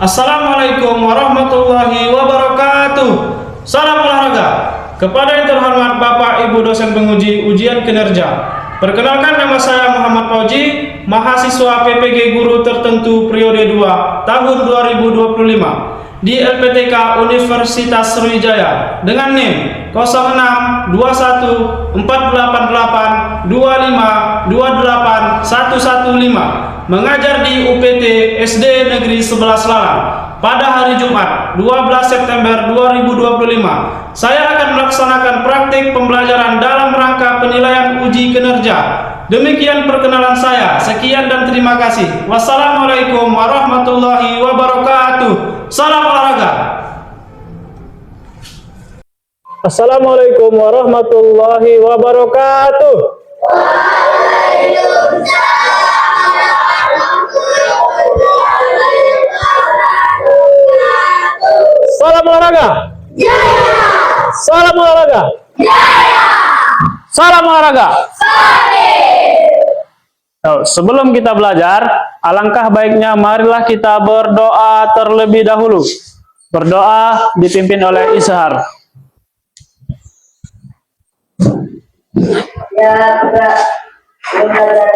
Assalamualaikum warahmatullahi wabarakatuh. Salam olahraga. Kepada yang terhormat Bapak Ibu dosen penguji ujian kinerja. Perkenalkan, nama saya Muhammad Fauji, mahasiswa PPG Guru Tertentu periode 2 tahun 2025 di LPTK Universitas Sriwijaya dengan NIM 0621482528 mengajar di UPT SD Negeri 11 Lalang. Pada hari Jumat 12 September 2025 saya akan melaksanakan praktik pembelajaran dalam rangka penilaian uji kinerja. Demikian perkenalan saya. Sekian dan terima kasih. Wassalamualaikum warahmatullahi wabarakatuh. Salam olahraga. Assalamualaikum warahmatullahi wabarakatuh. Salam olahraga. Jaya. Salam olahraga. Jaya. Salam olahraga. Sare. Sebelum kita belajar, alangkah baiknya marilah kita berdoa terlebih dahulu. Berdoa dipimpin oleh Izhar. Ya, Kak. Mulai.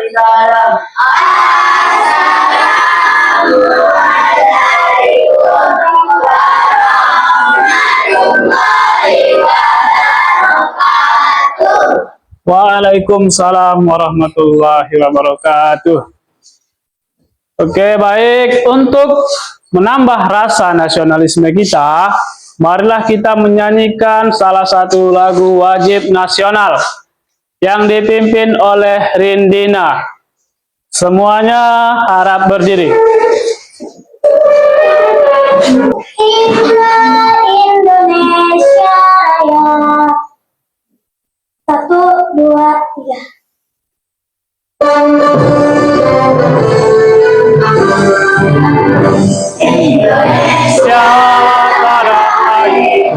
Salam. Waalaikumsalam warahmatullahi wabarakatuh. Oke, baik. Untuk menambah rasa nasionalisme kita, marilah kita menyanyikan salah satu lagu wajib nasional yang dipimpin oleh Rindina. Semuanya harap berdiri. Himne Indonesia Raya. 1, 2, 3. Indonesia tanah air.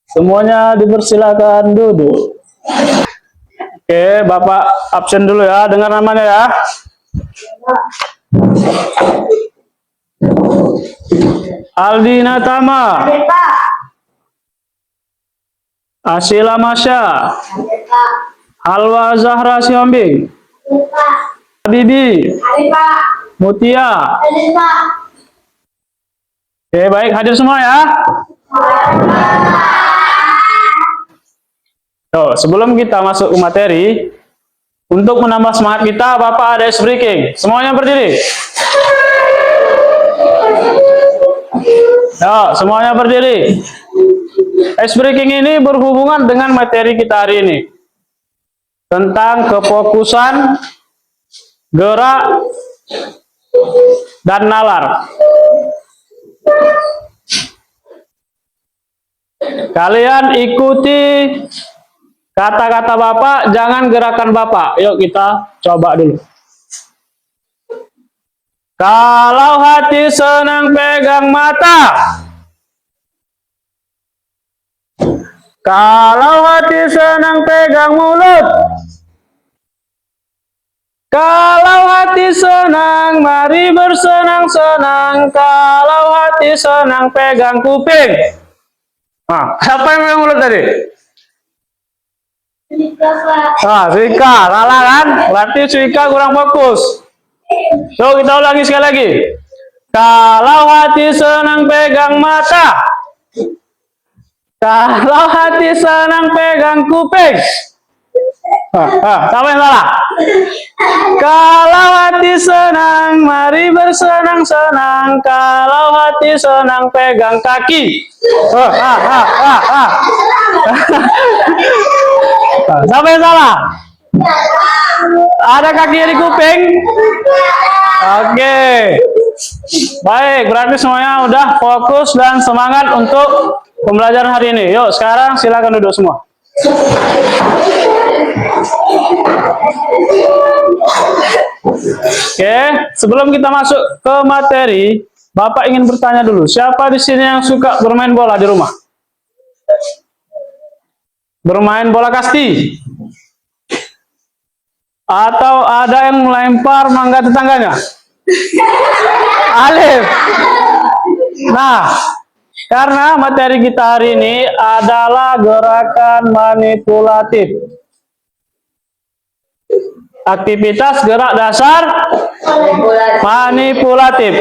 Semuanya dipersilakan duduk. Oke, Bapak absen dulu ya, dengar namanya ya. Aldina Tama, Hadir, Pak. Asila Masya, Hadir, Pak. Halwa Zahra Siombing, Hadir, Pak. Bibi, Hadir, Pak. Mutia. Hadir, Pak. Oke, baik, hadir semua ya. Sebelum kita masuk ke materi, untuk menambah semangat kita, Bapak ada ice breaking. Semuanya berdiri. Semuanya berdiri. Ice breaking ini berhubungan dengan materi kita hari ini. Tentang kefokusan, gerak, dan nalar. Kalian ikuti kata-kata Bapak, jangan gerakan Bapak. Yuk kita coba dulu. Kalau hati senang pegang mata. Kalau hati senang pegang mulut. Kalau hati senang mari bersenang-senang. Kalau hati senang pegang kuping. Nah, siapa yang pegang mulut tadi? Suika, salah kan? Berarti Suika kurang fokus. So, kita ulangi sekali lagi. Kalau hati senang pegang mata. Kalau hati senang pegang kuping. Siapa yang salah? Kalau hati senang, mari bersenang-senang. Kalau hati senang, pegang kaki. Siapa yang salah? Ada kaki di kuping? Oke. Baik, berarti semuanya udah fokus dan semangat untuk pembelajaran hari ini. Yuk, sekarang silakan duduk semua. Oke, sebelum kita masuk ke materi, Bapak ingin bertanya dulu, siapa di sini yang suka bermain bola di rumah? Bermain bola kasti? Atau ada yang melempar mangga tetangganya? Alif. Nah, karena materi kita hari ini adalah gerakan manipulatif. Aktivitas gerak dasar manipulatif.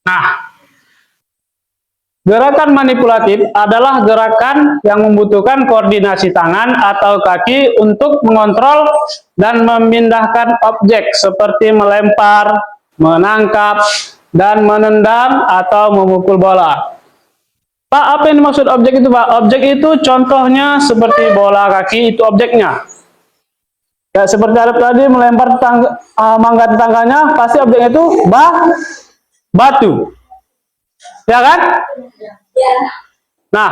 Nah, gerakan manipulatif adalah gerakan yang membutuhkan koordinasi tangan atau kaki untuk mengontrol dan memindahkan objek seperti melempar, menangkap, dan menendang atau memukul bola. Pak, apa yang dimaksud objek itu, Pak? Objek itu contohnya seperti bola kaki, itu objeknya. Ya, seperti Arif tadi melempar mangga tetangganya, pasti objeknya itu batu. Ya kan? Ya. Nah,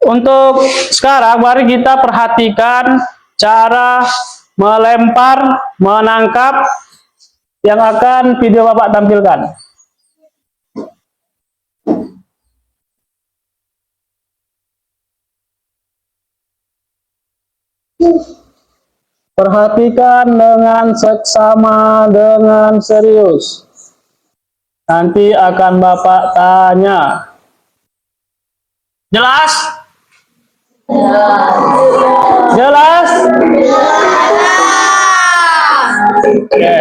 untuk sekarang mari kita perhatikan cara melempar, menangkap yang akan video Bapak tampilkan. Perhatikan dengan seksama, dengan serius. Nanti akan Bapak tanya. Jelas? Jelas? Oke.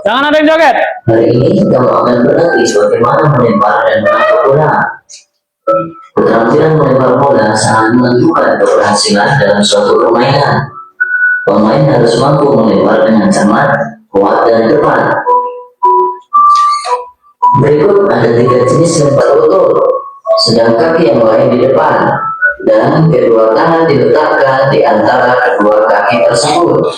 Jangan ada yang joget. Hari ini kamu akan berlatih bagaimana melempar dan menangkap bola. Keterampilan melempar bola sangat menentukan keberhasilan dalam suatu permainan. Pemain harus mampu melempar dengan cermat, kuat, dan tepat. Berikut ada 3 jenis lempar betul, sedang kaki yang lain di depan, dan kedua tangan diletakkan di antara kedua kaki tersebut.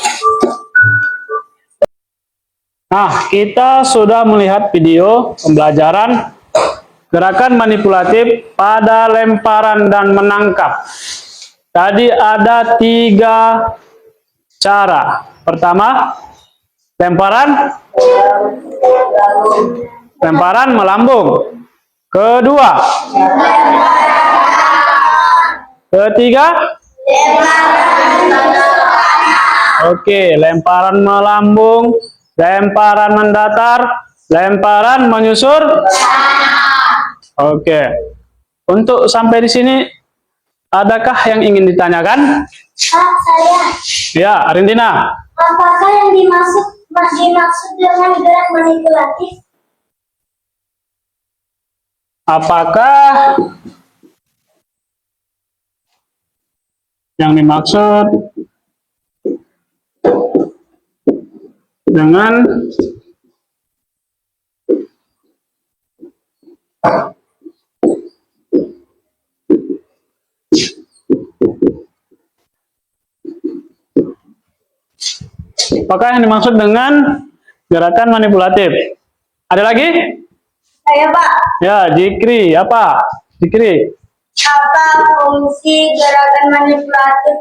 Nah, kita sudah melihat video pembelajaran gerakan manipulatif pada lemparan dan menangkap. Tadi ada 3 cara. Pertama, lemparan melambung. Kedua, ketiga, oke, lemparan melambung, lemparan mendatar, lemparan menyusur. Oke. Untuk sampai di sini, adakah yang ingin ditanyakan? Pak, saya. Ya, Arindina. Apakah yang dimaksud dengan gerak manipulatif? Apakah yang dimaksud dengan gerakan manipulatif? Ada lagi? Saya, Pak. Ya, Jikri. Apa? Jikri. Apa fungsi gerakan manipulatif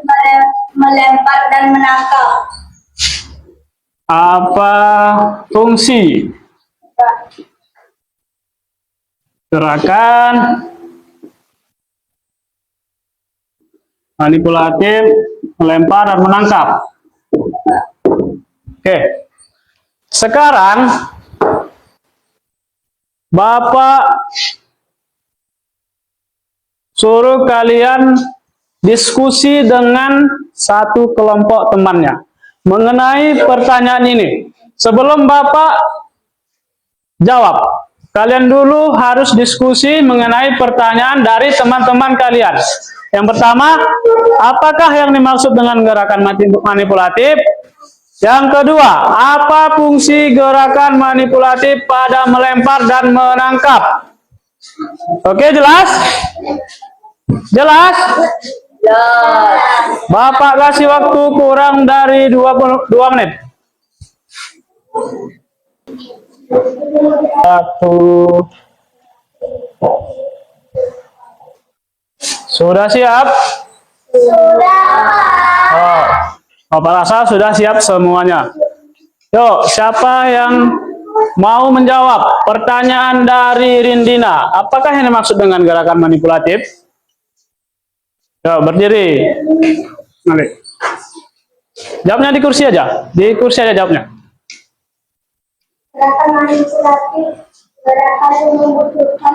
melempar dan menangkap? Apa fungsi gerakan manipulatif melempar dan menangkap? Oke. Sekarang Bapak suruh kalian diskusi dengan satu kelompok temannya mengenai pertanyaan ini. Sebelum Bapak jawab, kalian dulu harus diskusi mengenai pertanyaan dari teman-teman kalian. Yang pertama, apakah yang dimaksud dengan gerakan manipulatif? Yang kedua, apa fungsi gerakan manipulatif pada melempar dan menangkap? Oke, jelas? Jelas? Bapak kasih waktu kurang dari 22 menit. 1. Sudah siap? Sudah. Oh, Bapak rasa sudah siap semuanya. Yuk, siapa yang mau menjawab pertanyaan dari Rindina? Apakah yang dimaksud dengan gerakan manipulatif? Yuk, berdiri. Mari. Jawabnya di kursi aja. Di kursi aja jawabnya. Gerakan manipulatif, gerakan yang membutuhkan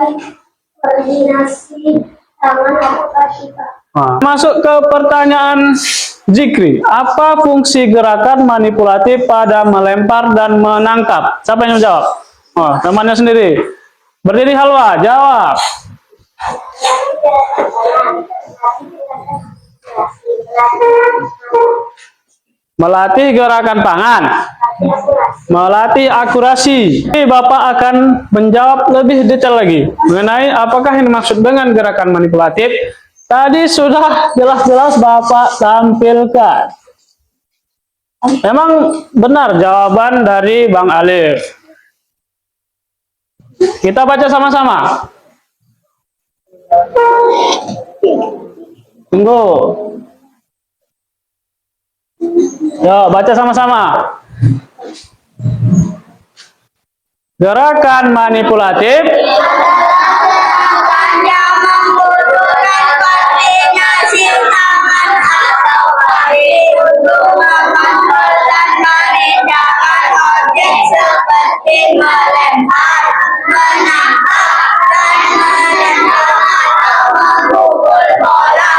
koordinasi tangan atau kaki, Pak. Nah, masuk ke pertanyaan Zikri. Apa fungsi gerakan manipulatif pada melempar dan menangkap? Siapa yang menjawab? Oh, temannya sendiri. Berdiri Halwa, jawab. Melatih gerakan tangan, melatih akurasi. Ini Bapak akan menjawab lebih detail lagi mengenai apakah yang dimaksud dengan gerakan manipulatif. Tadi sudah jelas-jelas Bapak tampilkan. Memang benar jawaban dari Bang Alif. Kita baca sama-sama. Tunggu. Yuk, baca sama-sama. Gerakan manipulatif Gerakan yang membutuhkan koordinasi tangan atau kaki untuk mengontrol dan memindahkan objek seperti melempar, menangkap, dan menendang atau memukul bola.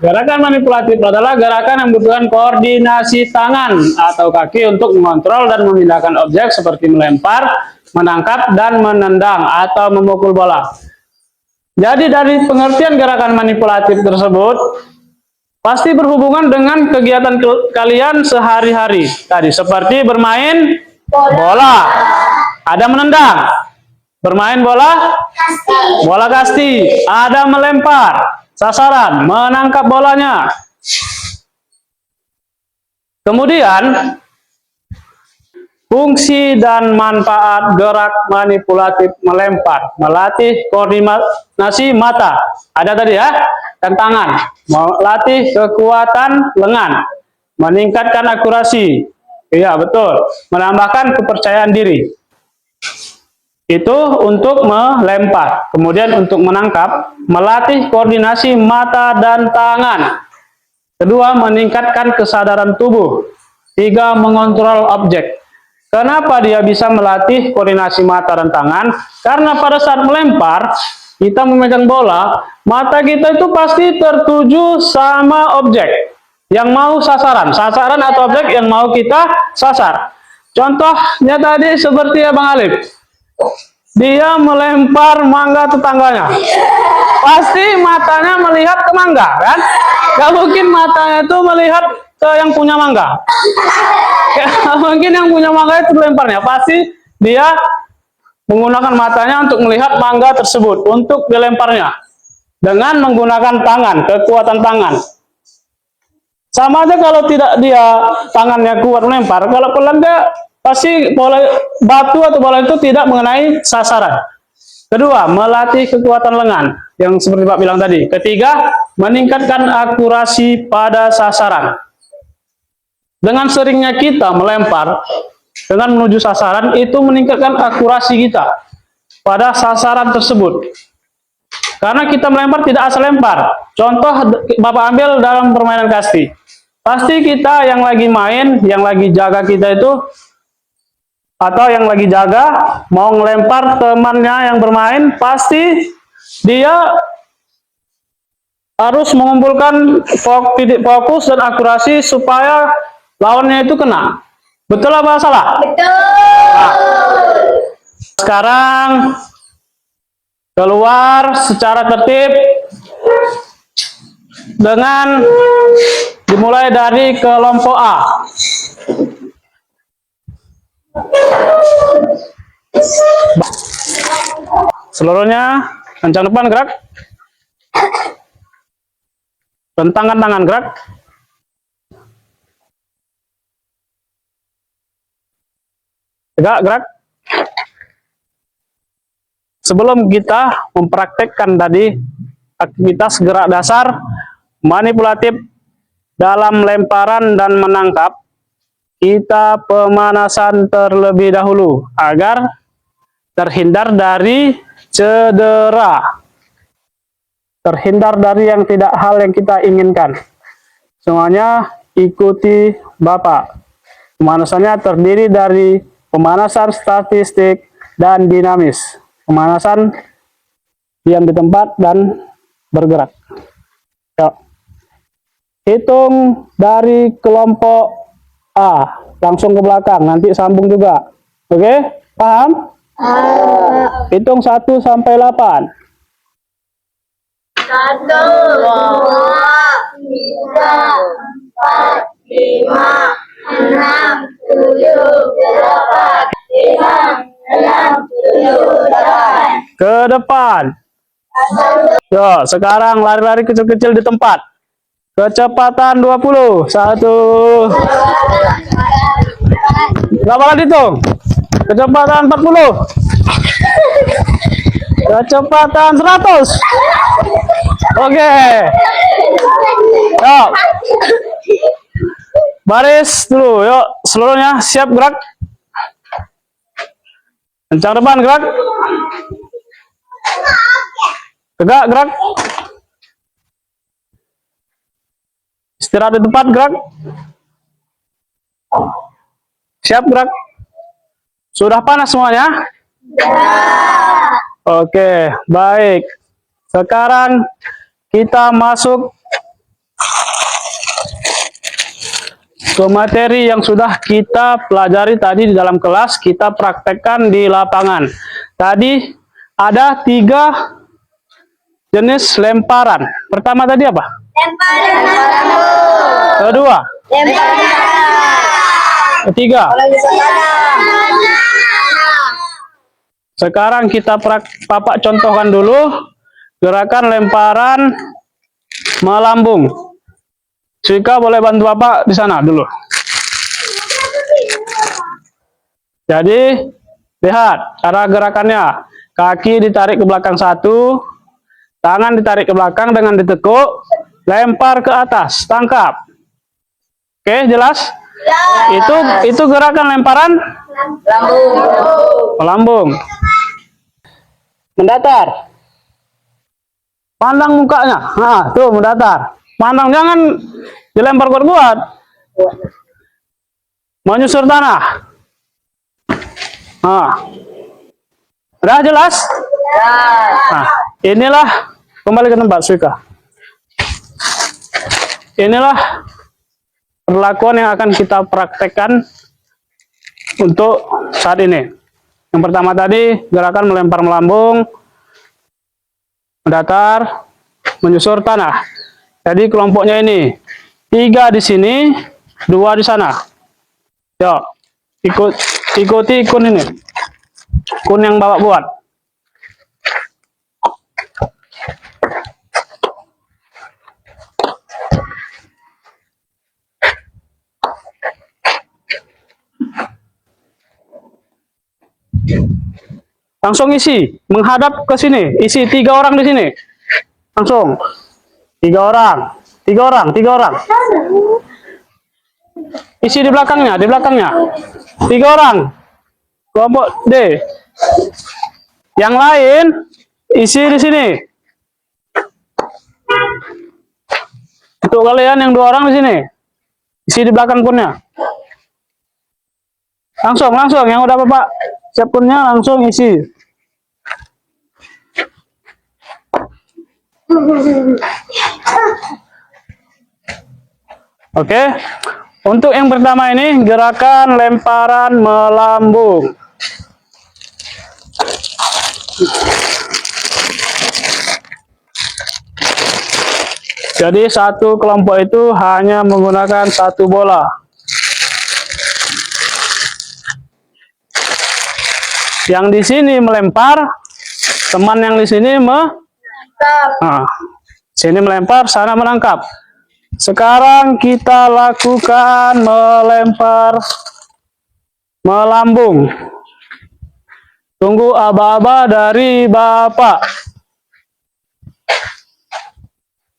Gerakan manipulatif adalah gerakan yang membutuhkan koordinasi tangan atau kaki untuk mengontrol dan memindahkan objek seperti melempar, menangkap, dan menendang atau memukul bola. Jadi dari pengertian gerakan manipulatif tersebut, pasti berhubungan dengan kegiatan kalian sehari-hari. Tadi seperti bermain bola, ada menendang, bermain bola, bola kasti, ada melempar, sasaran, menangkap bolanya. Kemudian, fungsi dan manfaat gerak manipulatif melempar, melatih koordinasi mata, ada tadi ya, dan tangan, melatih kekuatan lengan, meningkatkan akurasi, iya betul, menambahkan kepercayaan diri. Itu untuk melempar. Kemudian untuk menangkap, melatih koordinasi mata dan tangan. Kedua, meningkatkan kesadaran tubuh. 3, mengontrol objek. Kenapa dia bisa melatih koordinasi mata dan tangan? Karena pada saat melempar, kita memegang bola, mata kita itu pasti tertuju sama objek yang mau sasaran atau objek yang mau kita sasar. Contohnya tadi seperti Abang Alif. Dia melempar mangga tetangganya. Pasti matanya melihat ke mangga, kan? Gak mungkin matanya itu melihat ke yang punya mangga. Gak mungkin yang punya mangga itu lemparnya. Pasti dia menggunakan matanya untuk melihat mangga tersebut, untuk dilemparnya. Dengan menggunakan tangan, kekuatan tangan. Sama aja kalau tidak dia tangannya kuat melempar, kalau pelan dia pasti bola batu atau bola itu tidak mengenai sasaran. Kedua, melatih kekuatan lengan yang seperti Pak bilang tadi. Ketiga, meningkatkan akurasi pada sasaran. Dengan seringnya kita melempar dengan menuju sasaran, itu meningkatkan akurasi kita pada sasaran tersebut. Karena kita melempar tidak asal lempar. Contoh Bapak ambil dalam permainan kasti. Pasti kita yang lagi main, yang lagi jaga kita itu, atau yang lagi jaga mau ngelempar temannya yang bermain, pasti dia harus mengumpulkan titik fokus dan akurasi supaya lawannya itu kena. Betul apa salah? Betul. Sekarang keluar secara tertib dengan dimulai dari kelompok A. Seluruhnya kencang depan gerak. Bentangkan tangan gerak. Tegak gerak. Sebelum kita mempraktekkan tadi aktivitas gerak dasar manipulatif dalam lemparan dan menangkap, kita pemanasan terlebih dahulu agar terhindar dari cedera, terhindar dari yang tidak hal yang kita inginkan. Semuanya ikuti Bapak. Pemanasannya terdiri dari pemanasan statistik dan dinamis. Pemanasan diam di tempat dan bergerak. Yuk. Hitung dari kelompok A langsung ke belakang, nanti sambung juga. Oke, paham? Hitung 1 sampai 8. 1, 2, 3, 4, 5, 6, 7, 8, 5, 6, 7, 8. Ke depan. Yo, sekarang lari-lari kecil-kecil di tempat. Kecepatan 20. 1. Berapa kali hitung? Kecepatan 40. Kecepatan 100. Oke. Yuk. Baris dulu, yuk. Seluruhnya siap gerak. Kencang depan gerak. Tegak gerak. Istirahat di tempat gerak. Siap gerak. Sudah panas semuanya? Oke, baik. Sekarang kita masuk ke materi yang sudah kita pelajari tadi di dalam kelas, kita praktekkan di lapangan. Tadi ada 3 jenis lemparan. Pertama tadi apa? Lemparan. Kedua? Lemparan. Ketiga? Sekarang kita Bapak contohkan dulu gerakan lemparan melambung. Suika boleh bantu Bapak di sana dulu. Jadi lihat cara gerakannya. Kaki ditarik ke belakang 1, tangan ditarik ke belakang dengan ditekuk, lempar ke atas, tangkap. Oke, jelas? Itu gerakan lemparan melambung. Mendatar. Pandang mukanya. Nah, tuh mendatar. Pandang, jangan dilempar kuat-kuat. Menyusur tanah. Nah. Udah jelas? Nah, inilah kembali ke tempat Suika. Inilah perlakuan yang akan kita praktekkan untuk saat ini. Yang pertama tadi gerakan melempar melambung, mendatar, menyusur tanah. Jadi kelompoknya ini 3 di sini, 2 di sana. Yuk, ikuti kun ini, kun yang Bapak buat. Langsung isi, menghadap ke sini, isi 3 orang di sini. Langsung 3 orang. Isi di belakangnya, 3 orang. Kelompok D. Yang lain isi di sini. Untuk kalian yang 2 orang di sini, isi di belakang kunnya. Langsung yang udah Bapak siap kunnya langsung isi. Oke. Untuk yang pertama ini gerakan lemparan melambung. Jadi satu kelompok itu hanya menggunakan satu bola. Yang di sini melempar, teman yang di sini sini melempar, sana menangkap. Sekarang kita lakukan melempar melambung. Tunggu aba-aba dari Bapak.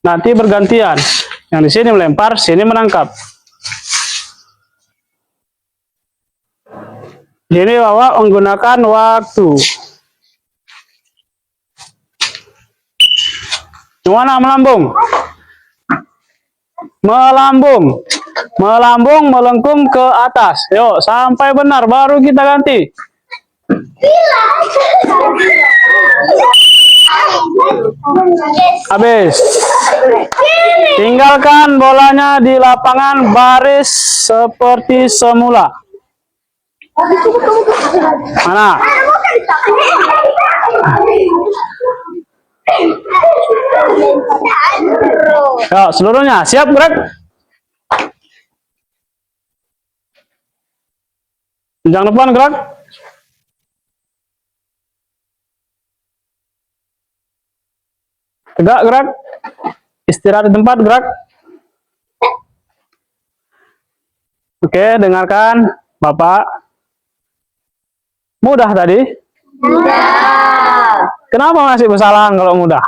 Nanti bergantian. Yang di sini melempar, sini menangkap. Ini Bapak menggunakan waktu. Gimana melambung? Melambung. Melambung melengkung ke atas. Yuk, sampai benar baru kita ganti. Habis. Tinggalkan bolanya di lapangan baris seperti semula. Mana? Yuk, seluruhnya siap gerak. Jenjang depan gerak. Tegak gerak. Istirahat di tempat gerak. Oke, dengarkan Bapak. Mudah tadi? Mudah. Kenapa masih bersalah kalau mudah?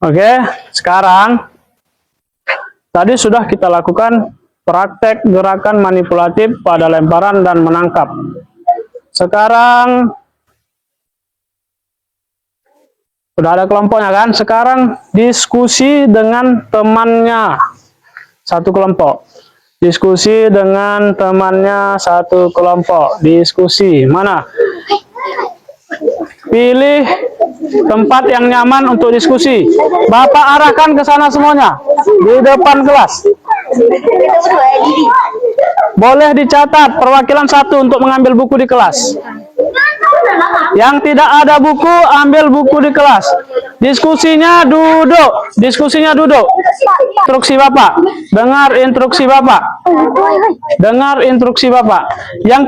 Oke, sekarang tadi sudah kita lakukan praktek gerakan manipulatif pada lemparan dan menangkap. Sekarang sudah ada kelompoknya kan? Sekarang diskusi dengan temannya. Satu kelompok. Diskusi dengan temannya satu kelompok. Diskusi. Mana? Pilih tempat yang nyaman untuk diskusi. Bapak arahkan ke sana semuanya. Di depan kelas. Boleh dicatat perwakilan satu untuk mengambil buku di kelas. Yang tidak ada buku, ambil buku di kelas. Diskusinya duduk. Diskusinya duduk. Instruksi Bapak. Dengar instruksi Bapak. Dengar instruksi Bapak. Yang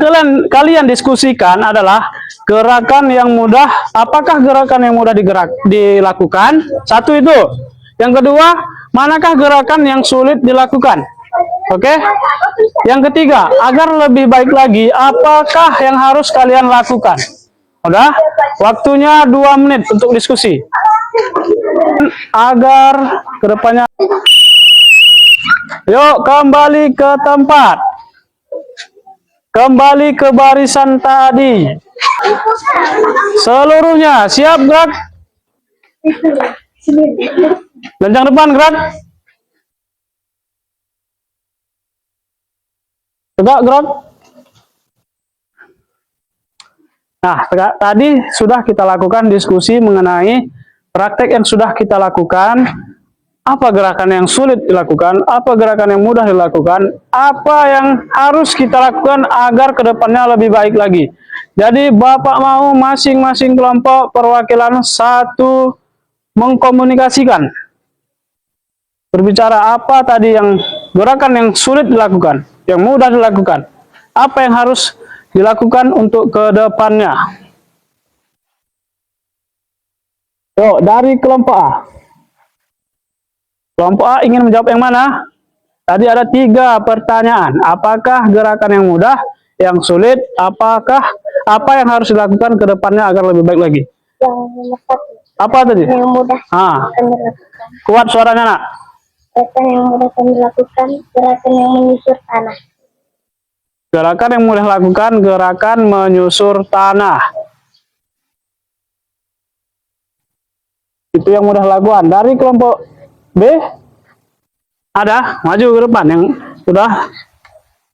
kalian diskusikan adalah gerakan yang mudah. Apakah gerakan yang mudah dilakukan? Satu itu. Yang kedua, manakah gerakan yang sulit dilakukan? Oke? Yang ketiga, agar lebih baik lagi, apakah yang harus kalian lakukan? Udah? Waktunya 2 menit untuk diskusi. Agar kedepannya. Yuk, kembali ke tempat. Kembali ke barisan tadi. Seluruhnya siap gerak. Lenjang depan gerak. Tegak gerak. Nah, tadi sudah kita lakukan diskusi mengenai praktek yang sudah kita lakukan. Apa gerakan yang sulit dilakukan, apa gerakan yang mudah dilakukan, apa yang harus kita lakukan agar kedepannya lebih baik lagi. Jadi Bapak mau masing-masing kelompok perwakilan satu mengkomunikasikan. Berbicara apa tadi yang gerakan yang sulit dilakukan, yang mudah dilakukan. Apa yang harus dilakukan untuk kedepannya. Yuk, dari kelompok A. Kelompok A ingin menjawab yang mana? Tadi ada 3 pertanyaan. Apakah gerakan yang mudah, yang sulit, apa yang harus dilakukan ke depannya agar lebih baik lagi? Yang nomor 1. Apa tadi? Yang mudah akan dilakukan. Kuat suaranya, Nak. Gerakan yang mudah akan dilakukan, gerakan yang menyusur tanah. Gerakan yang mudah lakukan, gerakan menyusur tanah. Itu yang mudah lakukan. Dari kelompok B, ada, maju ke depan. Yang sudah,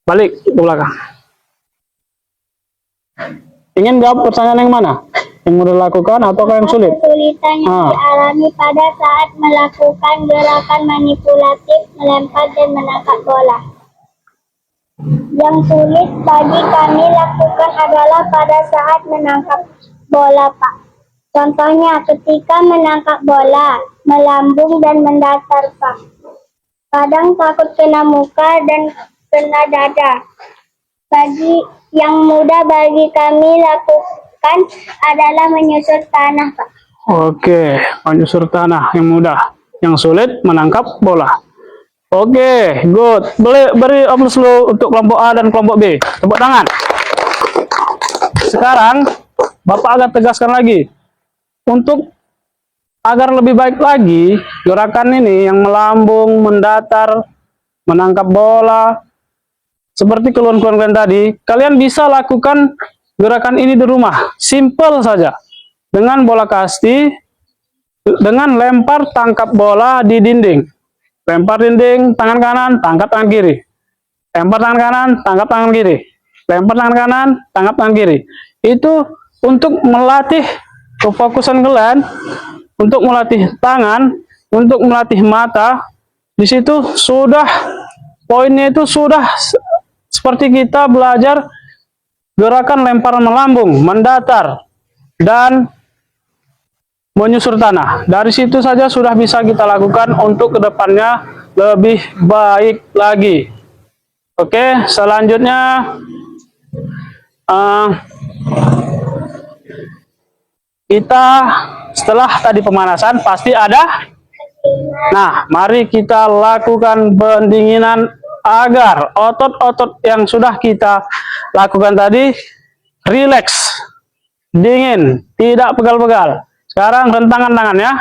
balik ke belakang. Ingin jawab pertanyaan yang mana? yang mudah dilakukan ataukah yang sulit? Kesulitan yang dialami pada saat melakukan gerakan manipulatif melempar dan menangkap bola. Yang sulit bagi kami lakukan adalah pada saat menangkap bola, Pak. Contohnya ketika menangkap bola, melambung dan mendatar, Pak. Kadang takut kena muka dan kena dada. Yang mudah bagi kami lakukan adalah menyusur tanah, Pak. Oke, menyusur tanah yang mudah. Yang sulit menangkap bola. Oke, good. Boleh beri aplaus dulu untuk kelompok A dan kelompok B. Tepuk tangan. Sekarang Bapak akan tegaskan lagi. Untuk agar lebih baik lagi, gerakan ini yang melambung, mendatar, menangkap bola, seperti keluhan-keluhan tadi, kalian bisa lakukan gerakan ini di rumah. Simple saja. Dengan bola kasti, dengan lempar tangkap bola di dinding. Lempar dinding, tangan kanan, tangkap tangan kiri. Lempar tangan kanan, tangkap tangan kiri. Lempar tangan kanan, tangkap tangan kiri. Itu untuk melatih kefokusan kalian, untuk melatih tangan, untuk melatih mata. Di situ sudah poinnya itu sudah seperti kita belajar gerakan lempar melambung, mendatar, dan menyusur tanah. Dari situ saja sudah bisa kita lakukan untuk kedepannya lebih baik lagi. Oke, selanjutnya kita setelah tadi pemanasan pasti ada. Nah, mari kita lakukan pendinginan agar otot-otot yang sudah kita lakukan tadi rileks, dingin, tidak pegal-pegal. Sekarang rentangan tangan ya.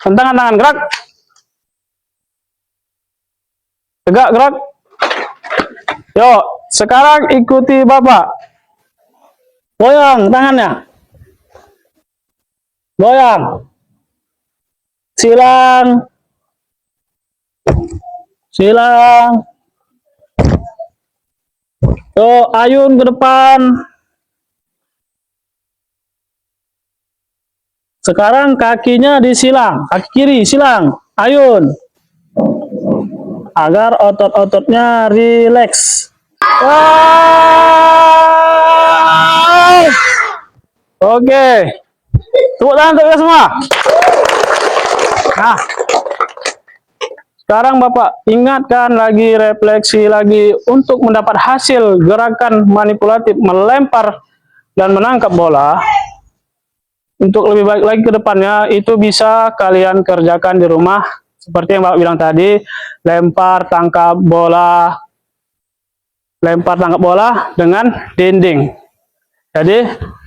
Rentangan tangan, gerak. Tegak, gerak. Yuk, sekarang ikuti Bapak. Goyang tangannya. Goyang. Silang. Silang. Yuk, ayun ke depan. Sekarang kakinya disilang, kaki kiri silang, ayun. Agar otot-ototnya rileks. Oke. Tepuk tangan untuk kita semua. Nah. Sekarang Bapak ingatkan lagi, refleksi lagi untuk mendapat hasil gerakan manipulatif melempar dan menangkap bola. Untuk lebih baik lagi ke depannya, itu bisa kalian kerjakan di rumah. Seperti yang Bapak bilang tadi, lempar, tangkap bola dengan dinding. Jadi,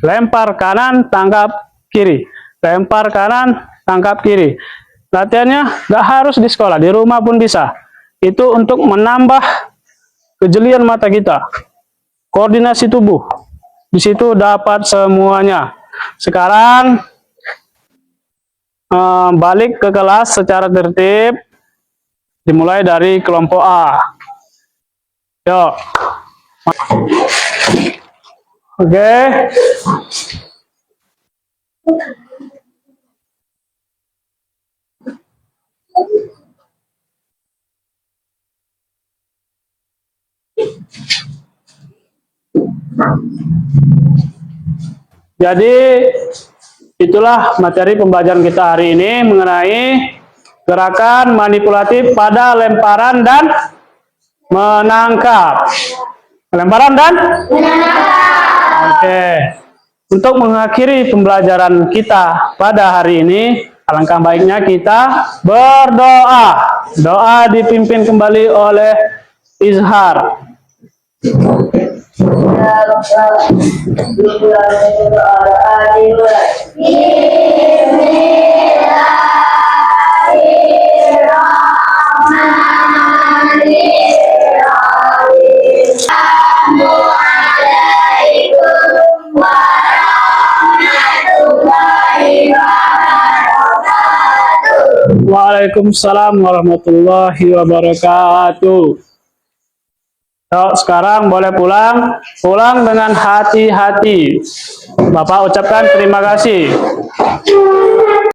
lempar kanan, tangkap kiri. Lempar kanan, tangkap kiri. Latihannya nggak harus di sekolah, di rumah pun bisa. Itu untuk menambah kejelian mata kita. Koordinasi tubuh. Di situ dapat semuanya. Sekarang balik ke kelas secara tertib, dimulai dari kelompok A. Yuk. Oke. Jadi itulah materi pembelajaran kita hari ini mengenai gerakan manipulatif pada lemparan dan menangkap. Lemparan dan menangkap. Oke. Untuk mengakhiri pembelajaran kita pada hari ini, alangkah baiknya kita berdoa. Doa dipimpin kembali oleh Izhar. Waalaikumsalam warahmatullahi wabarakatuh. So, sekarang boleh pulang. Pulang dengan hati-hati. Bapak ucapkan terima kasih.